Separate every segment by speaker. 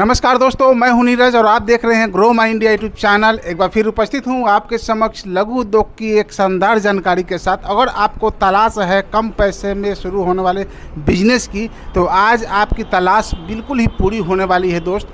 Speaker 1: नमस्कार दोस्तों, मैं हूं नीरज और आप देख रहे हैं grow my India YouTube channel. एक बार फिर उपस्थित हूं आपके समक्ष लघु उद्योग की एक शानदार जानकारी के साथ। अगर आपको तलाश है कम पैसे में शुरू होने वाले बिजनेस की, तो आज आपकी तलाश बिल्कुल ही पूरी होने वाली है दोस्त।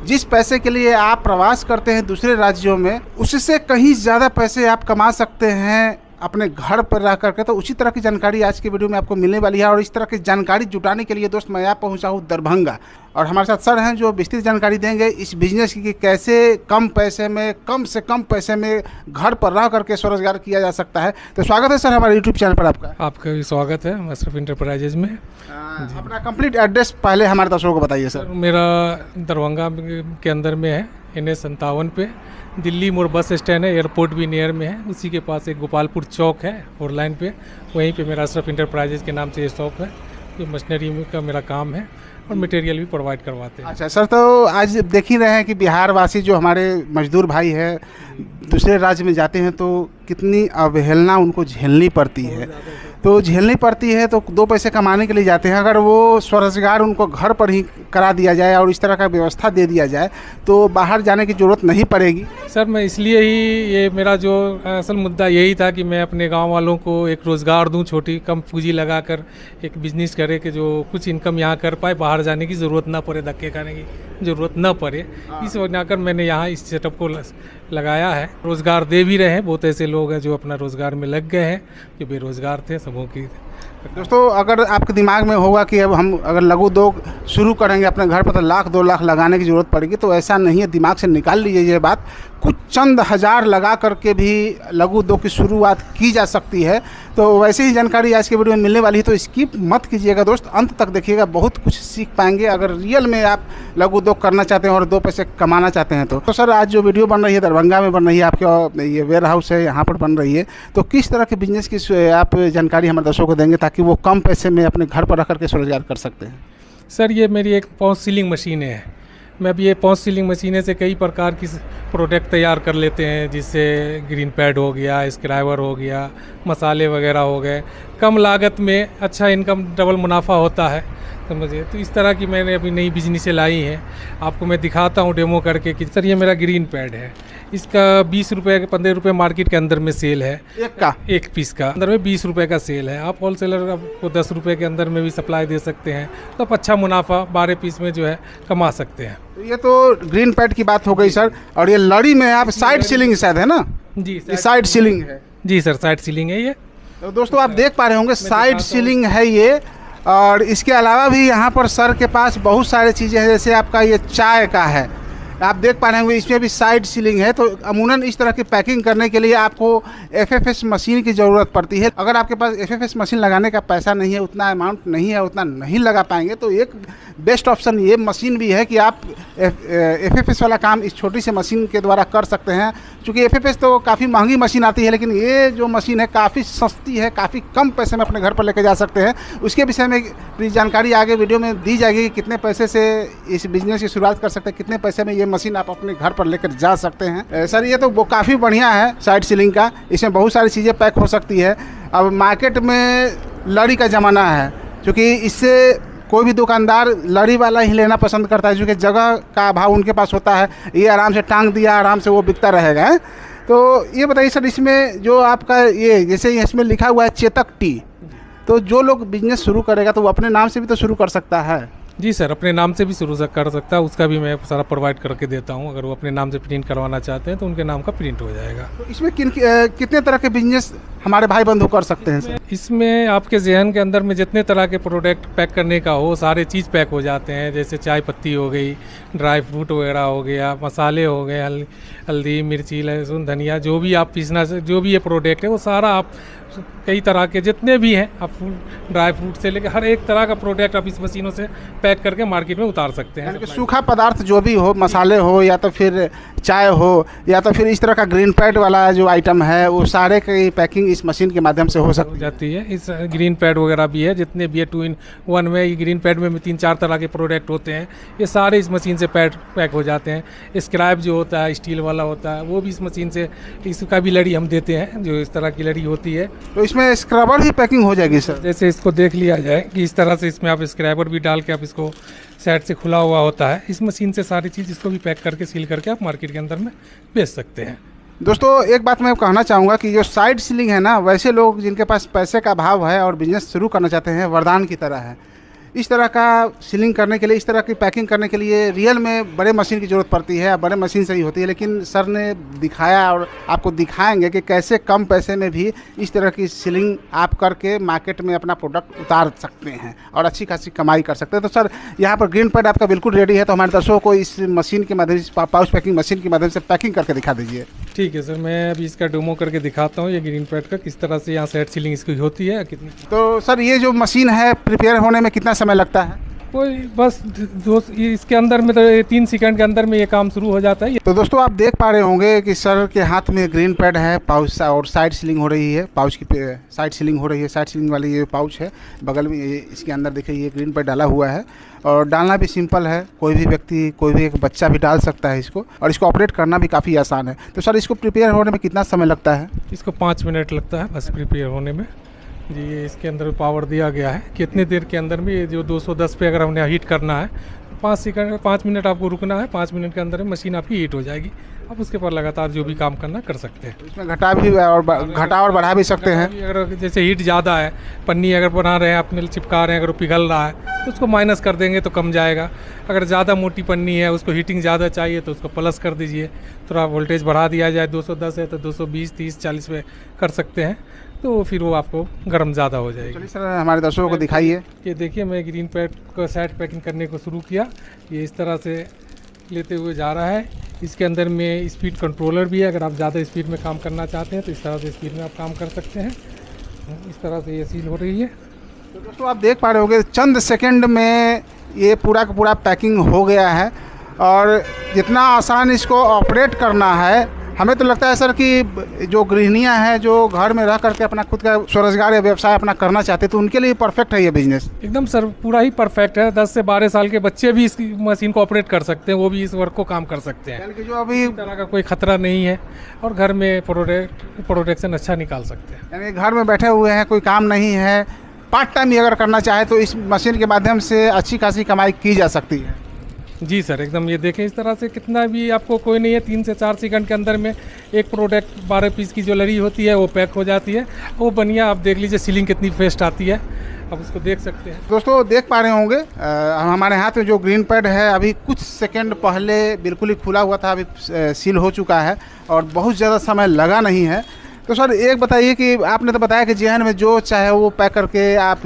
Speaker 1: जिस पैसे के लिए आप प्रवास करते हैं दूसरे राज्यों में, उससे कहीं ज़्यादा पैसे आप कमा सकते हैं अपने घर पर रह करके। तो उसी तरह की जानकारी आज की वीडियो में आपको मिलने वाली है। और इस तरह की जानकारी जुटाने के लिए दोस्त मैं यहाँ पहुँचा हूँ दरभंगा, और हमारे साथ सर हैं जो विस्तृत जानकारी देंगे इस बिज़नेस की कि कैसे कम पैसे में, कम से कम पैसे में घर पर रह करके स्वरोजगार किया जा सकता है। तो स्वागत है सर हमारे यूट्यूब चैनल पर आपका।
Speaker 2: आपका भी स्वागत है अशरफ इंटरप्राइजेज में।
Speaker 1: अपना कंप्लीट एड्रेस पहले हमारे दर्शकों को बताइए सर।
Speaker 2: मेरा दरभंगा के अंदर में है, NH57 पे दिल्ली मोड़ बस स्टैंड है, एयरपोर्ट भी नियर में है। उसी के पास एक गोपालपुर चौक है 4 लाइन पे, वहीं पे मेरा अशरफ इंटरप्राइजेज के नाम से ये शॉप है। ये मशीनरी का मेरा काम है और मटेरियल भी प्रोवाइड करवाते हैं।
Speaker 1: अच्छा सर, तो आज देख ही रहे हैं कि बिहार वासी जो हमारे मजदूर भाई है दूसरे राज्य में जाते हैं तो कितनी अवहेलना उनको झेलनी पड़ती है। तो झेलनी पड़ती है तो 2 पैसे कमाने के लिए जाते हैं। अगर वो स्वरोजगार उनको घर पर ही करा दिया जाए और इस तरह का व्यवस्था दे दिया जाए तो बाहर जाने की ज़रूरत नहीं पड़ेगी।
Speaker 2: सर मैं इसलिए ही, ये मेरा जो असल मुद्दा यही था कि मैं अपने गांव वालों को एक रोज़गार दूं, छोटी कम पूंजी लगाकर एक बिज़नेस करे कि जो कुछ इनकम यहाँ कर पाए, बाहर जाने की ज़रूरत ना पड़े, धक्के खाने की ज़रूरत ना पड़े। इस वजह कर मैंने यहाँ इस सेटअप को लगाया है। रोज़गार दे भी रहे हैं, बहुत ऐसे लोग हैं जो अपना रोज़गार में लग गए हैं, जो बेरोज़गार थे सबों की।
Speaker 1: दोस्तों, अगर आपके दिमाग में होगा कि अब हम अगर लघु उद्योग शुरू करेंगे अपने घर पर तो 1,00,000-2 लाख लगाने की ज़रूरत पड़ेगी, तो ऐसा नहीं है। दिमाग से निकाल लीजिए ये बात। कुछ चंद हज़ार लगा करके भी लघु उद्योग की शुरुआत की जा सकती है। तो वैसे ही जानकारी आज के वीडियो में मिलने वाली है, तो स्किप मत कीजिएगा दोस्त, अंत तक देखिएगा, बहुत कुछ सीख पाएंगे अगर रियल में आप लघु उद्योग करना चाहते हैं और 2 पैसे कमाना चाहते हैं। तो सर, आज जो वीडियो बन रही है दरभंगा में बन रही है, आपके ये वेयर हाउस है यहाँ पर बन रही है, तो किस तरह के बिजनेस की आप जानकारी हमारे दर्शकों को देंगे ताकि वो कम पैसे में अपने घर पर रह करके स्वरोजगार कर सकते हैं?
Speaker 2: सर ये मेरी एक पाउच सीलिंग मशीन है। मैं अब ये पाउच सीलिंग मशीनें से कई प्रकार की प्रोडक्ट तैयार कर लेते हैं, जिससे ग्रीन पैड हो गया, स्क्राइबर हो गया, मसाले वगैरह हो गए। कम लागत में अच्छा इनकम, डबल मुनाफा होता है समझिए। तो इस तरह की मैंने अभी नई बिजनेसें लाई हैं, आपको मैं दिखाता हूँ डेमो करके कि सर ये मेरा ग्रीन पैड है। इसका 20 रुपये 15 रुपये मार्केट के अंदर में सेल है, एक पीस का अंदर में 20 रुपये का सेल है। आप होलसेलर आपको 10 रुपये के अंदर में भी सप्लाई दे सकते हैं, तो आप अच्छा मुनाफा 12 पीस में जो है कमा सकते हैं।
Speaker 1: तो ये तो ग्रीन पैड की बात हो गई सर। और ये लड़ी में आप साइड सीलिंग शायद है ना?
Speaker 2: जी
Speaker 1: ये साइड सीलिंग है।
Speaker 2: जी सर, साइड सीलिंग है ये।
Speaker 1: तो दोस्तों आप देख पा रहे होंगे साइड सीलिंग है ये। और इसके अलावा भी यहाँ पर सर के पास बहुत सारी चीज़ें हैं, जैसे आपका ये चाय का है, आप देख पा रहे होंगे इसमें भी साइड सीलिंग है। तो अमूमन इस तरह की पैकिंग करने के लिए आपको FFS मशीन की ज़रूरत पड़ती है। अगर आपके पास FFS मशीन लगाने का पैसा नहीं है, उतना अमाउंट नहीं है, उतना नहीं लगा पाएंगे, तो एक बेस्ट ऑप्शन ये मशीन भी है कि आप FFS वाला काम इस छोटी सी मशीन के द्वारा कर सकते हैं। क्योंकि FFS तो काफ़ी महंगी मशीन आती है, लेकिन ये जो मशीन है काफ़ी सस्ती है, काफ़ी कम पैसे में अपने घर पर लेके जा सकते हैं। उसके विषय में जानकारी आगे वीडियो में दी जाएगी कि कितने पैसे से इस बिज़नेस की शुरुआत कर सकते हैं, कितने पैसे में ये मशीन आप अपने घर पर लेकर जा सकते हैं। सर ये तो वो काफ़ी बढ़िया है साइड सीलिंग का, इसमें बहुत सारी चीज़ें पैक हो सकती है। अब मार्केट में लड़ी का ज़माना है, क्योंकि इससे कोई भी दुकानदार लड़ी वाला ही लेना पसंद करता है, क्योंकि जगह का अभाव उनके पास होता है। ये आराम से टांग दिया, आराम से वो बिकता रहेगा। तो ये बताइए सर, इसमें जो आपका ये जैसे इसमें लिखा हुआ है चेतक टी, तो जो लोग बिजनेस शुरू करेगा तो वो अपने नाम से भी तो शुरू कर सकता है?
Speaker 2: जी सर, अपने नाम से भी शुरू कर सकता है, उसका भी मैं सारा प्रोवाइड करके देता हूँ। अगर वो अपने नाम से प्रिंट करवाना चाहते हैं तो उनके नाम का प्रिंट हो जाएगा।
Speaker 1: तो इसमें कितने तरह के बिजनेस हमारे भाई बंधु कर सकते हैं सर?
Speaker 2: इसमें आपके जहन के अंदर में जितने तरह के प्रोडक्ट पैक करने का हो, सारे चीज़ पैक हो जाते हैं। जैसे चाय पत्ती हो गई, ड्राई फ्रूट वगैरह हो गया, मसाले हो गए, हल्दी, मिर्ची, लहसुन, धनिया, जो भी आप पीसना, जो भी ये प्रोडक्ट है वो सारा आप कई तरह के जितने भी हैं, आप ड्राई फ्रूट से लेकर हर एक तरह का प्रोडक्ट आप इस मशीनों से पैक करके मार्केट में उतार सकते हैं।
Speaker 1: सूखा पदार्थ जो भी हो, मसाले हो या तो फिर चाय हो या तो फिर इस तरह का ग्रीन पैड वाला जो आइटम है, वो सारे की पैकिंग इस मशीन के माध्यम से हो
Speaker 2: जाती है। इस ग्रीन पैड वगैरह भी है, जितने भी है 2 in 1 में। ये ग्रीन पैड में 3-4 तरह के प्रोडक्ट होते हैं, ये सारे इस मशीन से पैक हो जाते हैं। स्क्रैप जो होता है स्टील वाला होता है, वो भी इस मशीन से, इसका भी लड़ी हम देते हैं, जो इस तरह की लड़ी होती है।
Speaker 1: तो इसमें स्क्रबर भी पैकिंग हो जाएगी सर?
Speaker 2: जैसे इसको देख लिया जाए कि इस तरह से इसमें आप स्क्रैबर भी डाल के आप इसको साइड से खुला हुआ होता है। इस मशीन से सारी चीज़ इसको भी पैक करके सील करके आप मार्केट के अंदर में बेच सकते हैं।
Speaker 1: दोस्तों एक बात मैं कहना चाहूँगा कि जो साइड सीलिंग है ना, वैसे लोग जिनके पास पैसे का अभाव है और बिजनेस शुरू करना चाहते हैं, वरदान की तरह है। इस तरह का सीलिंग करने के लिए, इस तरह की पैकिंग करने के लिए रियल में बड़े मशीन की ज़रूरत पड़ती है, बड़े मशीन से ही होती है। लेकिन सर ने दिखाया और आपको दिखाएंगे कि कैसे कम पैसे में भी इस तरह की सीलिंग आप करके मार्केट में अपना प्रोडक्ट उतार सकते हैं और अच्छी खासी कमाई कर सकते हैं। तो सर यहाँ पर ग्रीन पैड आपका बिल्कुल रेडी है, तो हमारे दर्शकों को इस मशीन के माध्यम से, पाउच पैकिंग मशीन की माध्यम से पैकिंग करके दिखा दीजिए।
Speaker 2: ठीक है सर, मैं अभी इसका डेमो करके दिखाता हूँ, ये ग्रीन पैड का किस तरह से यहाँ साइड सीलिंग इसकी होती है कितनी।
Speaker 1: तो सर ये जो मशीन है प्रिपेयर होने में कितना समय लगता है?
Speaker 2: कोई बस इसके अंदर में तो 3 सेकंड के अंदर में ये काम शुरू हो जाता है।
Speaker 1: तो दोस्तों आप देख पा रहे होंगे कि सर के हाथ में ग्रीन पैड है, पाउच और साइड सीलिंग हो रही है, पाउच की साइड सीलिंग हो रही है। साइड सीलिंग वाली ये पाउच है, बगल में ये इसके अंदर देखिए ये ग्रीन पैड डाला हुआ है और डालना भी सिंपल है। कोई भी व्यक्ति, कोई भी एक बच्चा भी डाल सकता है इसको, और इसको ऑपरेट करना भी काफ़ी आसान है। तो सर इसको प्रिपेयर होने में कितना समय लगता है?
Speaker 2: इसको 5 मिनट लगता है बस प्रिपेयर होने में जी। ये इसके अंदर पावर दिया गया है कितनी देर के अंदर में, ये जो 210 पे अगर हमने हीट करना है तो 5 मिनट आपको रुकना है। 5 मिनट के अंदर मशीन आपकी हीट हो जाएगी। आप उसके पर लगातार जो भी काम करना कर सकते हैं।
Speaker 1: इसमें घटा और बढ़ा भी सकते हैं।
Speaker 2: अगर जैसे हीट ज़्यादा है, पन्नी अगर बना रहे हैं, अपने चिपका रहे हैं, अगर वो पिघल रहा है तो उसको माइनस कर देंगे तो कम जाएगा। अगर ज़्यादा मोटी पन्नी है, उसको हीटिंग ज़्यादा चाहिए तो उसको प्लस कर दीजिए, थोड़ा वोल्टेज बढ़ा दिया जाए। 210 है तो 220, 30, 40 पे कर सकते हैं, तो फिर वो आपको गर्म ज़्यादा हो जाएगी।
Speaker 1: चलिए सर हमारे दर्शकों को दिखाइए।
Speaker 2: ये देखिए मैं ग्रीन पैड का साइड पैकिंग करने को शुरू किया। ये इस तरह से लेते हुए जा रहा है। इसके अंदर में स्पीड कंट्रोलर भी है, अगर आप ज़्यादा स्पीड में काम करना चाहते हैं तो इस तरह से स्पीड में आप काम कर सकते हैं। इस तरह से ये सील हो रही है।
Speaker 1: तो दोस्तों आप देख पा रहे होंगे चंद सेकंड में ये पूरा का पूरा पैकिंग हो गया है। और जितना आसान इसको ऑपरेट करना है, हमें तो लगता है सर कि जो गृहिणियां हैं जो घर में रह करके अपना खुद का स्वरोजगार या व्यवसाय अपना करना चाहते हैं, तो उनके लिए परफेक्ट है ये बिजनेस।
Speaker 2: एकदम सर पूरा ही परफेक्ट है। 10 से 12 साल के बच्चे भी इस मशीन को ऑपरेट कर सकते हैं, वो भी इस वर्क को काम कर सकते हैं।
Speaker 1: यानी कि जो अभी
Speaker 2: तरह का कोई खतरा नहीं है और घर में प्रोडक्शन अच्छा निकाल सकते हैं।
Speaker 1: यानी घर में बैठे हुए हैं, कोई काम नहीं है, पार्ट टाइम भी अगर करना चाहे तो इस मशीन के माध्यम से अच्छी खासी कमाई की जा सकती है।
Speaker 2: जी सर एकदम। ये देखें इस तरह से कितना भी आपको कोई नहीं है, 3 से 4 सेकंड के अंदर में एक प्रोडक्ट 12 पीस की ज्वेलरी होती है वो पैक हो जाती है। वो बढ़िया आप देख लीजिए सीलिंग कितनी फेस्ट आती है, आप उसको देख सकते हैं।
Speaker 1: दोस्तों देख पा रहे होंगे हमारे हाथ में जो ग्रीन पैड है अभी कुछ सेकंड पहले बिल्कुल ही खुला हुआ था, अभी सील हो चुका है और बहुत ज़्यादा समय लगा नहीं है। तो सर एक बताइए कि आपने तो बताया कि जेहन में जो चाहे वो पैक करके आप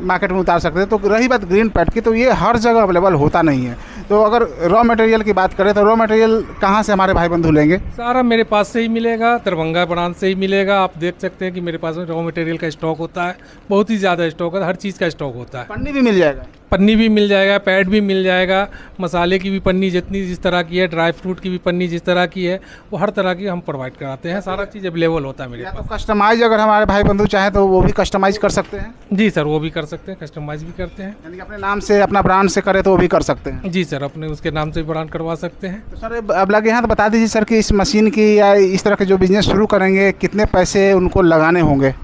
Speaker 1: मार्केट में उतार सकते हैं, तो रही बात ग्रीन पैड की, तो ये हर जगह अवेलेबल होता नहीं है। तो अगर रॉ मटेरियल की बात करें तो रॉ मटेरियल कहाँ से हमारे भाई बंधु लेंगे?
Speaker 2: सारा मेरे पास से ही मिलेगा, दरभंगा ब्रांच से ही मिलेगा। आप देख सकते हैं कि मेरे पास में रॉ मटेरियल का स्टॉक होता है, बहुत ही ज़्यादा स्टॉक है, हर चीज़ का स्टॉक होता है।
Speaker 1: पन्नी भी मिल जाएगा?
Speaker 2: पन्नी भी मिल जाएगा, पैड भी मिल जाएगा, मसाले की भी पन्नी जितनी जिस तरह की है, ड्राई फ्रूट की भी पन्नी जिस तरह की है, वो हर तरह की हम प्रोवाइड कराते हैं। सारा चीज़ अवेलेबल होता है मेरे पास।
Speaker 1: तो कस्टमाइज अगर हमारे भाई बंधु चाहें तो वो भी कस्टमाइज कर सकते हैं?
Speaker 2: जी सर वो भी कर सकते हैं, कस्टमाइज भी करते हैं।
Speaker 1: यानी कि अपने नाम से, अपना ब्रांड से करे तो वो भी कर सकते हैं?
Speaker 2: जी सर अपने उसके नाम से ब्रांड करवा सकते हैं।
Speaker 1: तो सर अब लगे हैं तो बता दीजिए सर कि इस मशीन की या इस तरह के जो बिजनेस शुरू करेंगे कितने पैसे उनको लगाने होंगे?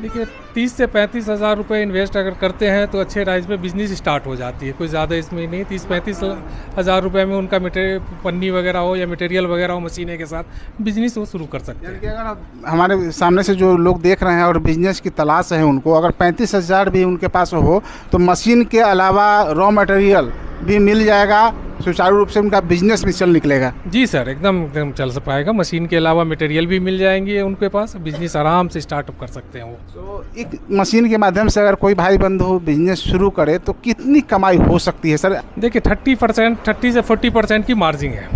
Speaker 2: देखिए 30 से 35 हज़ार रुपये इन्वेस्ट अगर करते हैं तो अच्छे प्राइस में बिजनेस स्टार्ट हो जाती है। कोई ज़्यादा इसमें नहीं, 30-35 हज़ार रुपये में उनका पन्नी वगैरह हो या मटेरियल वगैरह हो, मशीने के साथ बिजनेस वो शुरू कर सकते हैं।
Speaker 1: यानी कि अगर हमारे सामने से जो लोग देख रहे हैं और बिजनेस की तलाश है उनको, अगर 35 हज़ार भी उनके पास हो तो मशीन के अलावा रॉ मटेरियल भी मिल जाएगा, सुचारू रूप से उनका बिजनेस भी चल निकलेगा।
Speaker 2: जी सर एकदम चल पाएगा। मशीन के अलावा मटेरियल भी मिल जाएंगे उनके पास, बिजनेस आराम से स्टार्टअप कर सकते हैं वो। तो
Speaker 1: एक मशीन के माध्यम से अगर कोई भाई बंधु बिजनेस शुरू करे तो कितनी कमाई हो सकती है सर?
Speaker 2: देखिए 30 से 40% की मार्जिन है।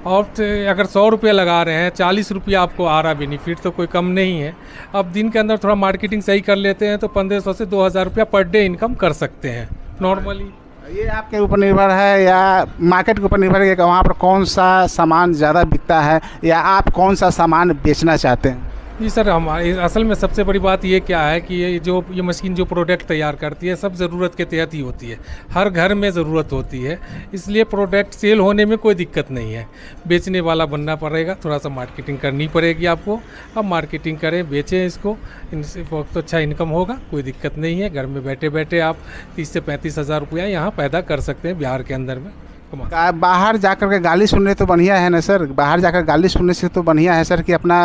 Speaker 2: और अगर 100 रुपये लगा रहे हैं, 40 रुपया आपको आ रहा बेनिफिट, तो कोई कम नहीं है। अब दिन के अंदर थोड़ा मार्केटिंग सही कर लेते हैं तो 1500 से 2000 रुपया पर डे इनकम कर सकते हैं नॉर्मली।
Speaker 1: ये आपके ऊपर निर्भर है या मार्केट के ऊपर निर्भर है कि वहाँ पर कौन सा सामान ज़्यादा बिकता है या आप कौन सा सामान बेचना चाहते हैं?
Speaker 2: जी सर, हमारे असल में सबसे बड़ी बात ये क्या है कि ये मशीन जो प्रोडक्ट तैयार करती है सब ज़रूरत के तहत ही होती है, हर घर में ज़रूरत होती है, इसलिए प्रोडक्ट सेल होने में कोई दिक्कत नहीं है। बेचने वाला बनना पड़ेगा, थोड़ा सा मार्केटिंग करनी पड़ेगी आपको। अब मार्केटिंग करें, बेचें इसको, इनसे बहुत अच्छा इनकम होगा, कोई दिक्कत नहीं है। घर में बैठे बैठे आप 30 से 35 हज़ार रुपया यहाँ पैदा कर सकते हैं बिहार के अंदर में।
Speaker 1: बाहर जाकर के गाली सुनने तो बढ़िया है ना सर, बाहर जाकर गाली सुनने से तो बढ़िया है सर कि अपना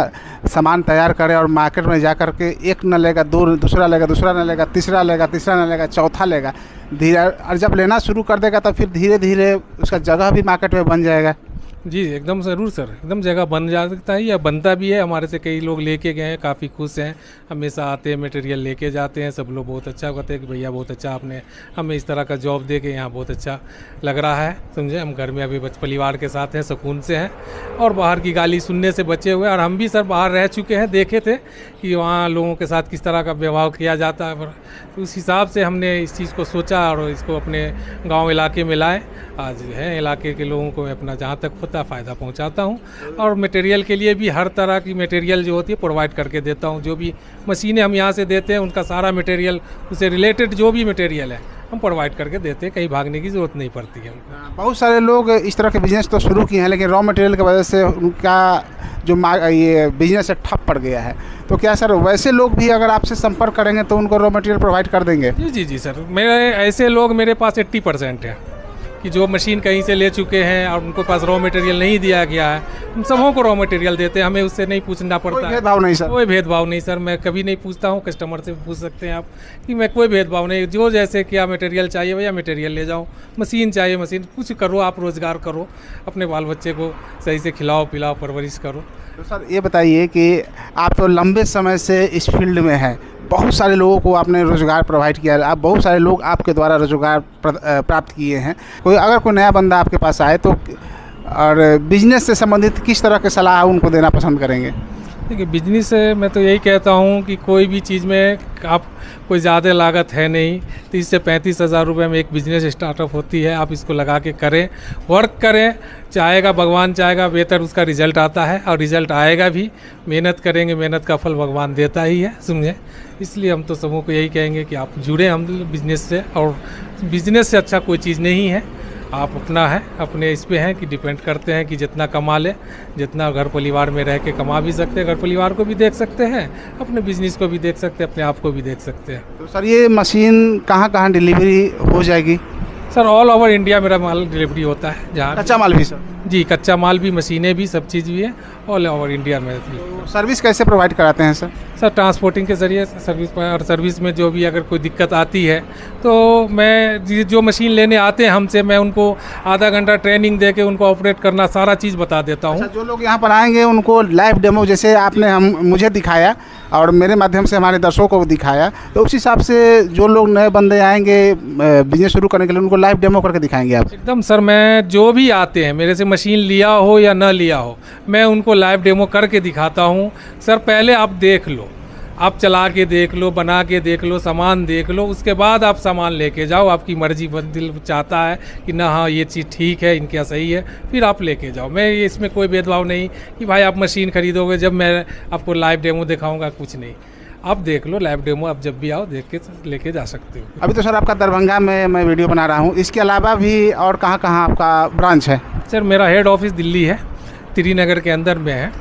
Speaker 1: सामान तैयार करें और मार्केट में जा कर के एक न लेगा, दूसरा लेगा, दूसरा न लेगा, तीसरा लेगा, तीसरा न लेगा, चौथा लेगा। धीरे और जब लेना शुरू कर देगा तो फिर धीरे धीरे उसका जगह भी मार्केट में बन जाएगा।
Speaker 2: जी एकदम ज़रूर सर, एकदम जगह बन जाता है या बनता भी है। हमारे से कई लोग लेके गए हैं, काफ़ी खुश हैं, हमेशा आते हैं, मटेरियल लेके जाते हैं। सब लोग बहुत अच्छा कहते हैं कि भैया बहुत अच्छा आपने हमें इस तरह का जॉब दे के यहाँ बहुत अच्छा लग रहा है, समझे। हम घर में अभी परिवार के साथ हैं, सुकून से हैं और बाहर की गाली सुनने से बचे हुए। और हम भी सर बाहर रह चुके हैं, देखे थे कि वहाँ लोगों के साथ किस तरह का व्यवहार किया जाता है। उस हिसाब से हमने इस चीज़ को सोचा और इसको अपने गाँव इलाके में लाए। आज है इलाके के लोगों को मैं अपना जहाँ तक होता है फ़ायदा पहुँचाता हूँ और मटेरियल के लिए भी हर तरह की मटेरियल जो होती है प्रोवाइड करके देता हूँ। जो भी मशीनें हम यहाँ से देते हैं उनका सारा मटेरियल, उससे रिलेटेड जो भी मटेरियल है हम प्रोवाइड करके देते हैं, कहीं भागने की ज़रूरत नहीं पड़ती है हमको।
Speaker 1: बहुत सारे लोग इस तरह के बिजनेस तो शुरू किए हैं लेकिन रॉ मटेरियल की वजह से उनका जो ये बिजनेस है ठप पड़ गया है। तो क्या सर वैसे लोग भी अगर आपसे संपर्क करेंगे तो उनको रॉ मटेरियल प्रोवाइड कर देंगे?
Speaker 2: जी सर, मेरे ऐसे लोग मेरे पास 80% हैं कि जो मशीन कहीं से ले चुके हैं और उनको पास रॉ मटेरियल नहीं दिया गया है। हम सबों को रॉ मटेरियल देते हैं, हमें उससे नहीं पूछना पड़ता है।
Speaker 1: कोई भेदभाव नहीं सर?
Speaker 2: कोई भेदभाव नहीं सर, मैं कभी नहीं पूछता हूँ। कस्टमर से पूछ सकते हैं आप कि मैं कोई भेदभाव नहीं, जो जैसे क्या मटेरियल चाहिए भैया मटेरियल ले जाओ, मशीन चाहिए मशीन, कुछ करो, आप रोज़गार करो, अपने बाल बच्चे को सही से खिलाओ पिलाओ परवरिश करो।
Speaker 1: तो सर ये बताइए कि आप तो लंबे समय से इस फील्ड में हैं, बहुत सारे लोगों को आपने रोज़गार प्रोवाइड किया है, आप बहुत सारे लोग आपके द्वारा रोज़गार प्राप्त किए हैं। अगर कोई नया बंदा आपके पास आए तो और बिजनेस से संबंधित किस तरह के सलाह उनको देना पसंद करेंगे?
Speaker 2: देखिए बिजनेस से मैं तो यही कहता हूँ कि कोई भी चीज़ में आप कोई ज़्यादा लागत है नहीं। 30 से 35 हज़ार रुपये में एक बिज़नेस स्टार्टअप होती है। आप इसको लगा के करें, वर्क करें, चाहेगा भगवान चाहेगा बेहतर उसका रिज़ल्ट आता है और रिज़ल्ट आएगा भी। मेहनत करेंगे, मेहनत का फल भगवान देता ही है, समझे। इसलिए हम तो सबों को यही कहेंगे कि आप जुड़ें हम बिज़नेस से, और बिज़नेस से अच्छा कोई चीज़ नहीं है। आप अपना है, अपने इस पे हैं कि डिपेंड करते हैं कि जितना कमा ले, जितना घर परिवार में रह के कमा भी सकते हैं, घर परिवार को भी देख सकते हैं, अपने बिजनेस को भी देख सकते हैं, अपने आप को भी देख सकते हैं।
Speaker 1: तो सर ये मशीन कहाँ कहाँ डिलीवरी हो जाएगी?
Speaker 2: सर ऑल ओवर इंडिया मेरा माल डिलीवरी होता है। जहाँ
Speaker 1: कच्चा माल भी सर?
Speaker 2: जी कच्चा माल भी, मशीनें भी, सब चीज़ भी है, ऑल ओवर इंडिया में।
Speaker 1: तो सर्विस कैसे प्रोवाइड कराते हैं सर?
Speaker 2: सर ट्रांसपोर्टिंग के ज़रिए सर्विस पर, और सर्विस में जो भी अगर कोई दिक्कत आती है तो मैं जो मशीन लेने आते हैं हमसे, मैं उनको आधा घंटा ट्रेनिंग दे के उनको ऑपरेट करना सारा चीज़ बता देता हूँ।
Speaker 1: जो लोग यहाँ पर आएंगे उनको लाइव डेमो जैसे आपने मुझे दिखाया और मेरे माध्यम से हमारे दर्शकों को दिखाया, तो उस हिसाब से जो लोग नए बंदे आएंगे बिजनेस शुरू करने के लिए उनको लाइव डेमो करके दिखाएंगे आप?
Speaker 2: एकदम सर, मैं जो भी आते हैं मेरे से मशीन लिया हो या ना लिया हो, मैं उनको लाइव डेमो करके दिखाता हूँ। सर पहले आप देख लो, आप चला के देख लो, बना के देख लो, सामान देख लो, उसके बाद आप सामान लेके जाओ। आपकी मर्जी दिल चाहता है कि ना हाँ ये चीज़ ठीक है, इनका सही है, फिर आप लेके जाओ। मैं इसमें कोई भेदभाव नहीं कि भाई आप मशीन खरीदोगे जब मैं आपको लाइव डेमो दिखाऊंगा, कुछ नहीं। आप देख लो लाइव डेमो, आप जब भी आओ देख के लेके जा सकते हो।
Speaker 1: अभी तो सर आपका दरभंगा में मैं वीडियो बना रहा हूँ, इसके अलावा भी और कहाँ कहाँ आपका ब्रांच है?
Speaker 2: सर मेरा हेड ऑफिस दिल्ली है, त्रिनगर के अंदर में है,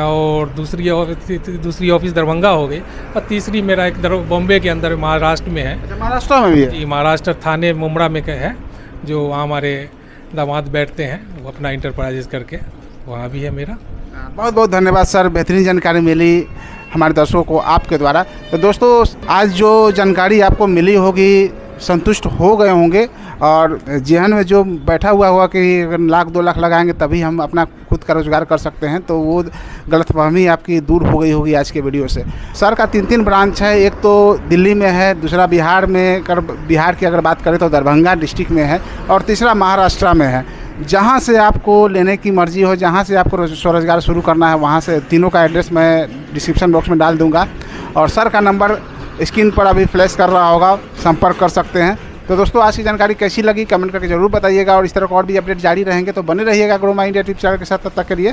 Speaker 2: और दूसरी ऑफिस दरभंगा हो गई, और तीसरी मेरा एक बॉम्बे के अंदर महाराष्ट्र में है।
Speaker 1: अच्छा, महाराष्ट्र में भी है?
Speaker 2: जी महाराष्ट्र थाने मुंब्रा में है, जो वहाँ हमारे दामाद बैठते हैं, वो अपना इंटरप्राइजेस करके, वहाँ भी है मेरा।
Speaker 1: बहुत बहुत धन्यवाद सर, बेहतरीन जानकारी मिली हमारे दर्शकों को आपके द्वारा। तो दोस्तों आज जो जानकारी आपको मिली होगी, संतुष्ट हो गए होंगे, और जेहन में जो बैठा हुआ होगा कि अगर 1-2 लाख लगाएंगे तभी हम अपना खुद का रोज़गार कर सकते हैं, तो वो गलतफहमी आपकी दूर हो गई होगी आज के वीडियो से। सर का 3 ब्रांच है, एक तो दिल्ली में है, दूसरा बिहार में, बिहार की अगर बात करें तो दरभंगा डिस्ट्रिक्ट में है, और तीसरा महाराष्ट्र में है। जहाँ से आपको लेने की मर्जी हो, जहाँ से आपको स्वरोजगार शुरू करना है, वहाँ से तीनों का एड्रेस मैं डिस्क्रिप्शन बॉक्स में डाल दूँगा, और सर का नंबर स्क्रीन पर अभी फ्लैश कर रहा होगा, संपर्क कर सकते हैं। तो दोस्तों आज की जानकारी कैसी लगी कमेंट करके ज़रूर बताइएगा, और इस तरह का और भी अपडेट जारी रहेंगे, तो बने रहिएगा grow my India tips channel के साथ। तब तक के लिए